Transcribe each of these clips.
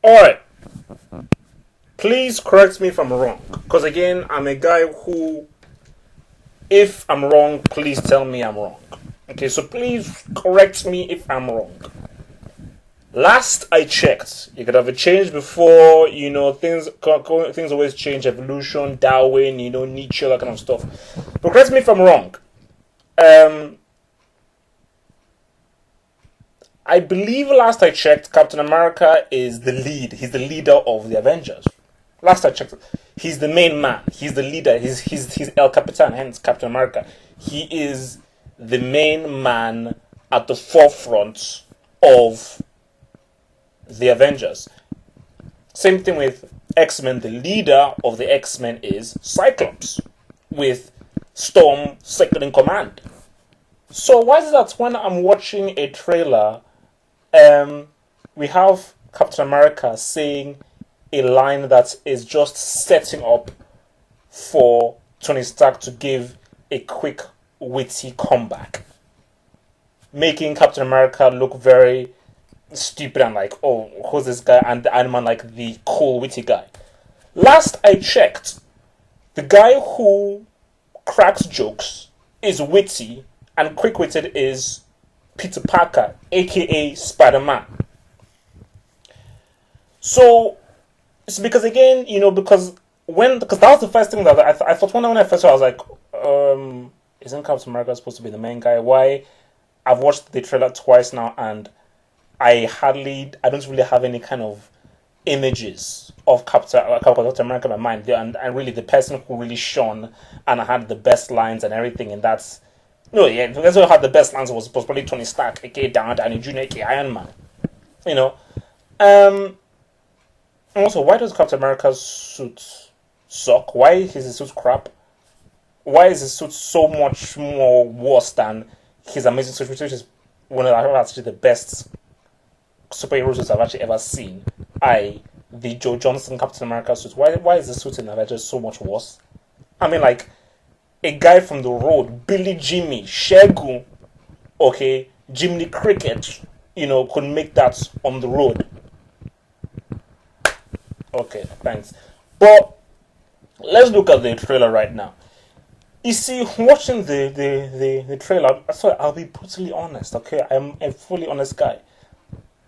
Alright, please correct me if I'm wrong. Because again, I'm a guy who, if I'm wrong, please tell me I'm wrong. Okay, so please correct me if I'm wrong. Last I checked, you could have a change before, things always change, evolution, Darwin, Nietzsche, that kind of stuff. But correct me if I'm wrong. Um, I believe last I checked, Captain America is the lead. He's the leader of the Avengers. Last I checked, he's the main man. He's the leader. He's El Capitan, hence Captain America. He is the main man at the forefront of the Avengers. Same thing with X-Men. The leader of the X-Men is Cyclops, with Storm second in command. So why is it that when I'm watching a trailer, we have Captain America saying a line that is just setting up for Tony Stark to give a quick, witty comeback, making Captain America look very stupid and like, oh, who's this guy? And the Iron Man like the cool, witty guy. Last I checked, the guy who cracks jokes, is witty, and quick-witted is Peter Parker, aka Spider-Man. So it's because again, because that was the first thing that I thought when I first saw, I was like, isn't Captain America supposed to be the main guy? Why? I've watched the trailer twice now, and I don't really have any kind of images of Captain America in my mind, and really the person who really shone and had the best lines and everything, and that's no, yeah, the person who had the best lines was probably Tony Stark, aka Downey Jr., aka Iron Man. And also, why does Captain America's suit suck? Why is his suit crap? Why is his suit so much more worse than his amazing suit, which is one of actually the best superhero suits I've actually ever seen? The Joe Johnston Captain America suit. Why is the suit in Avengers so much worse? I mean, like, a guy from the road, Billy Jimmy, Shegun, okay, Jimmy Cricket, could make that on the road. Okay, thanks. But let's look at the trailer right now. You see, watching the trailer, sorry, I'll be brutally honest, okay? I'm a fully honest guy.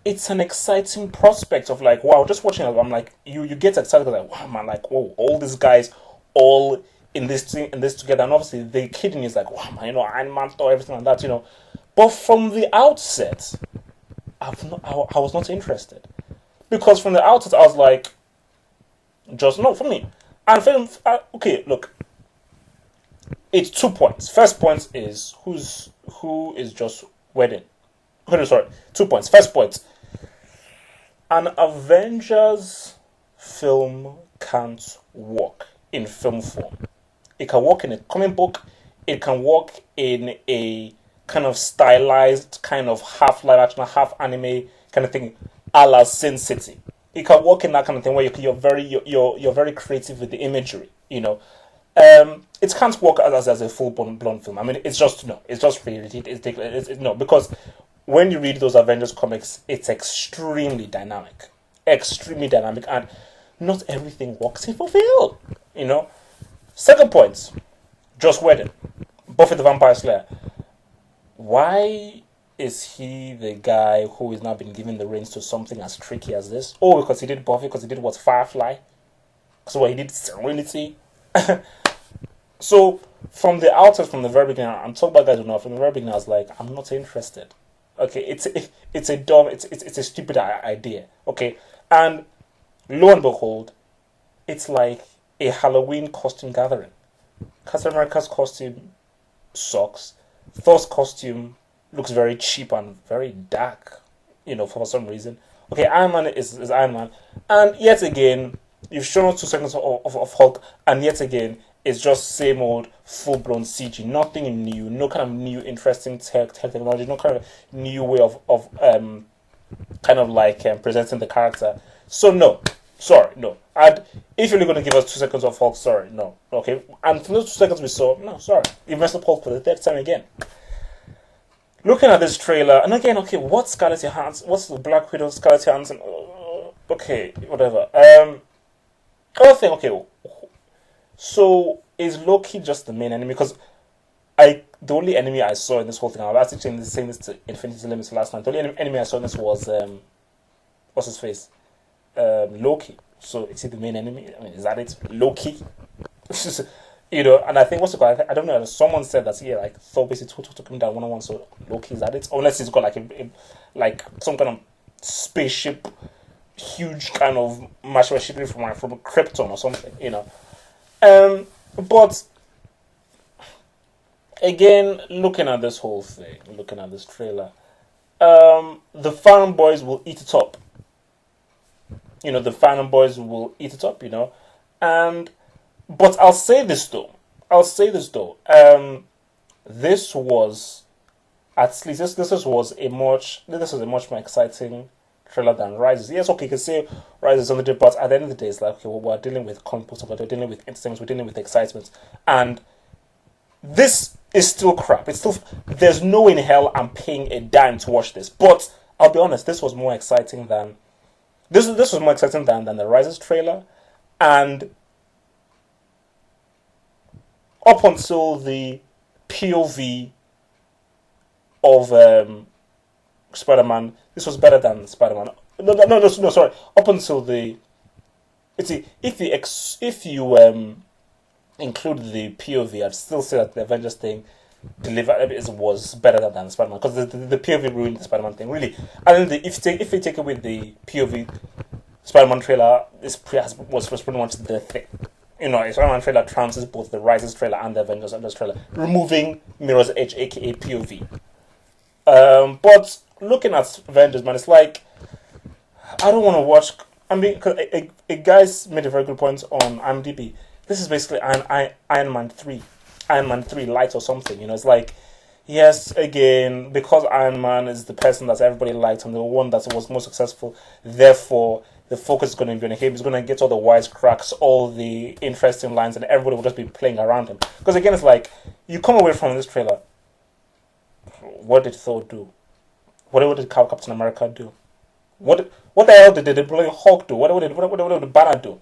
It's an exciting prospect of like, wow, just watching it, I'm like, you get excited, like, wow, man, like, whoa, all these guys, all in this together, and obviously the kid in me is like, wow, man, Iron Man, Thor, everything like that, But from the outset, I was not interested. Because from the outset, I was like, just no, for me. And okay, look, it's 2 points. First point is who is just wedding. Oh, sorry, 2 points. First point, an Avengers film can't work in film form. It can work in a comic book. It can work in a kind of stylized, kind of half live action, half anime kind of thing, a la Sin City. It can work in that kind of thing where you're very creative with the imagery. It can't work as a full blown film. I mean, it's just no. It's just really it's no, because when you read those Avengers comics, it's extremely dynamic, and not everything works in film. Second point, Joss Whedon, Buffy the Vampire Slayer. Why is he the guy who has now been given the reins to something as tricky as this? Oh, because he did Buffy, because he did what, Firefly? So he did Serenity? So from the outset, from the very beginning, I'm talking about guys who know, from the very beginning I was like, I'm not interested. Okay, it's a stupid idea. Okay, and lo and behold, it's like a Halloween costume gathering. Captain America's costume sucks. Thor's costume looks very cheap and very dark, for some reason. Okay, Iron Man is Iron Man. And yet again, you've shown us 2 seconds of Hulk, and yet again, it's just same old full-blown CG. Nothing new, no kind of new interesting technology, no kind of new way of presenting the character. So no, sorry, no. And if you're only going to give us 2 seconds of Hulk, sorry, no. Okay, and from those 2 seconds we saw, no, sorry. You messed up Hulk for the third time again. Looking at this trailer, and again, okay, what's Scarlett Johansson? What's the Black Widow, Scarlett Johansson? Okay, whatever. Other thing. Okay, so is Loki just the main enemy? Because the only enemy I saw in this whole thing, I was actually saying this to Infinity Limits last night. The only enemy I saw in this was what's his face, Loki. So is he the main enemy? I mean, is that it? Loki, And I think what's it called? I don't know. Someone said that yeah, like Thor basically took him down 1-on-1. So Loki is that it? Unless he's got like like some kind of spaceship, huge kind of machinery shipping from Krypton or something. But again, looking at this whole thing, looking at this trailer, the fanboys will eat it up. The fanboys will eat it up. And but I'll say this though. This was at least this was a much more exciting trailer than Rises. Yes, okay, you can say Rises on the day, but at the end of the day, it's like okay, well, we're dealing with comic books, we're dealing with instincts, we're dealing with excitement, and this is still crap. It's still there's no in hell I'm paying a dime to watch this. But I'll be honest, this was more exciting than this was more exciting than the Rises trailer, and up until the POV of Spider-Man, this was better than Spider-Man. No, sorry. Up until the, see, if you include the POV, I'd still say that the Avengers thing was better than Spider-Man because the POV ruined the Spider-Man thing. Really, and then if you take away the POV, Spider-Man trailer was pretty much the thing. Spider-Man trailer trounces both the Rises trailer and the Avengers trailer, removing Mirror's Edge, aka POV. But looking at Avengers, man, it's like I don't want to watch. I mean, cause a guy's made a very good point on IMDb. This is basically Iron Man 3, Iron Man 3 Light or something. It's like, yes, again, because Iron Man is the person that everybody liked and the one that was most successful, therefore the focus is going to be on him. He's going to get all the wisecracks, all the interesting lines, and everybody will just be playing around him. Because again, it's like, you come away from this trailer, what did Thor do? What did Captain America do? What the hell did the bloody Hulk do? What did Banner do?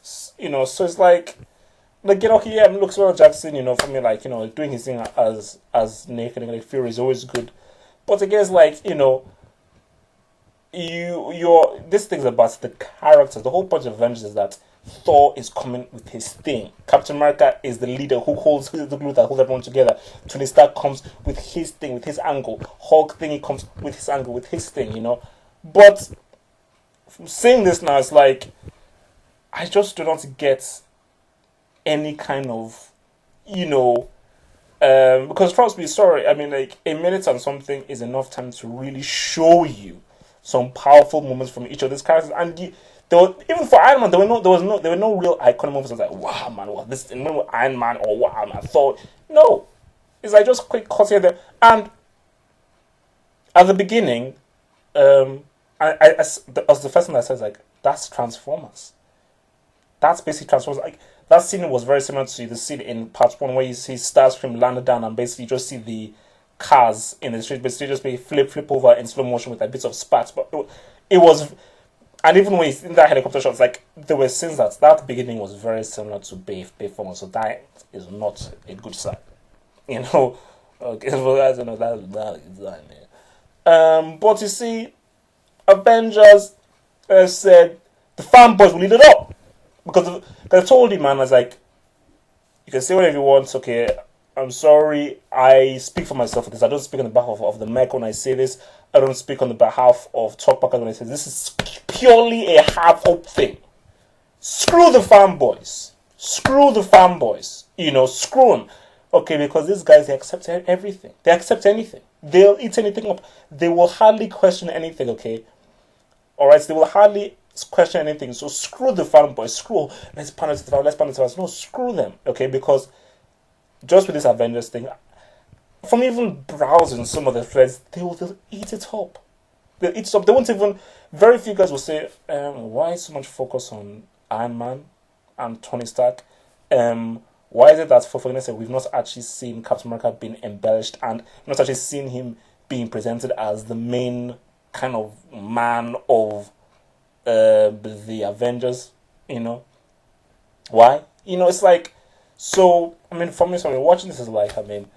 So it's like okay, yeah, looks well Jackson, for me, like, doing his thing as Nick and like Fury is always good. But again, it's like, this thing's about the characters. The whole point of Avengers is that Thor is coming with his thing. Captain America is the leader who holds the glue that holds everyone together. Tony Stark comes with his thing, with his angle. Hulk thing, he comes with his angle, with his thing, But saying this now, it's like I just do not get any kind of, because trust me, sorry, I mean, like a minute and something is enough time to really show you some powerful moments from each of these characters, and even for Iron Man, there were no real iconic moments. I was like, wow, man, what this? And when Iron Man or wow, man, I thought no, it's like just quick cuts here there, and at the beginning, as the first thing that says like that's Transformers. That's basically Transformers. Like that scene was very similar to the scene in part 1 where you see Starscream landed down and basically you just see the cars in the street, basically just be flip over in slow motion with like bits of spat. But it was, and even when he's in that helicopter shot, it's like there were scenes that beginning was very similar to Bay Former, so that is not a good sign, Okay, so I don't know that is that. But you see, Avengers said the fanboys will lead it up. Because I told you, man, I was like, you can say whatever you want, okay, I'm sorry, I speak for myself with this. I don't speak on the behalf of the Mech when I say this. I don't speak on the behalf of Talkbackers when I say this. This is purely a half-hope thing. Screw the fanboys. Screw them. Okay, because these guys, they accept everything. They accept anything. They'll eat anything up. They will hardly question anything, okay? Alright, so they will hardly question anything. So screw the fanboys. Let's pander to the fans. No, screw them, okay? Because just with this Avengers thing, from even browsing some of the threads, they'll eat it up. They'll eat it up. They won't even. Very few guys will say, why so much focus on Iron Man and Tony Stark? Why is it that for goodness sake we've not actually seen Captain America being embellished and not actually seen him being presented as the main kind of man of the Avengers. You know why? It's like, so. I mean, for me, so watching this is like, I mean,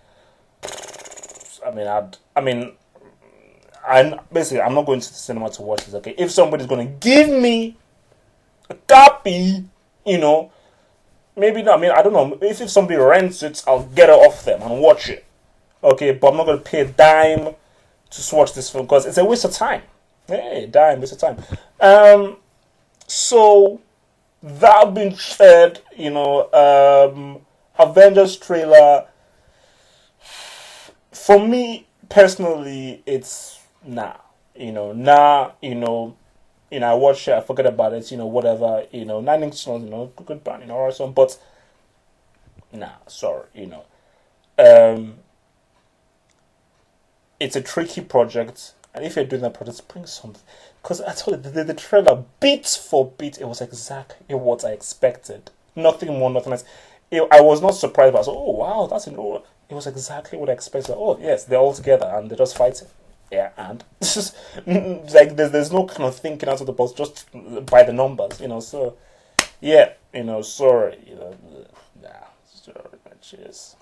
I'm basically I'm not going to the cinema to watch this. Okay, if somebody's going to give me a copy, maybe not. I mean, I don't know. If somebody rents it, I'll get it off them and watch it. Okay, but I'm not going to pay a dime to watch this film because it's a waste of time. Hey, dime, waste of time. So that being said, Avengers trailer for me personally, it's nah. I watch it, I forget about it, whatever, Nine Inch Nails, good band, awesome, but nah, sorry, um, it's a tricky project, and if you're doing that project, bring something. Because I told you, the trailer, beat for beat, it was exactly what I expected. Nothing more, nothing less. I was not surprised, but I was like, oh wow, that's an old. It was exactly what I expected. Oh yes, they're all together and they're just fighting. Yeah, and it's just like there's no kind of thinking out of the box, just by the numbers, So yeah, sorry, nah, sorry, cheers.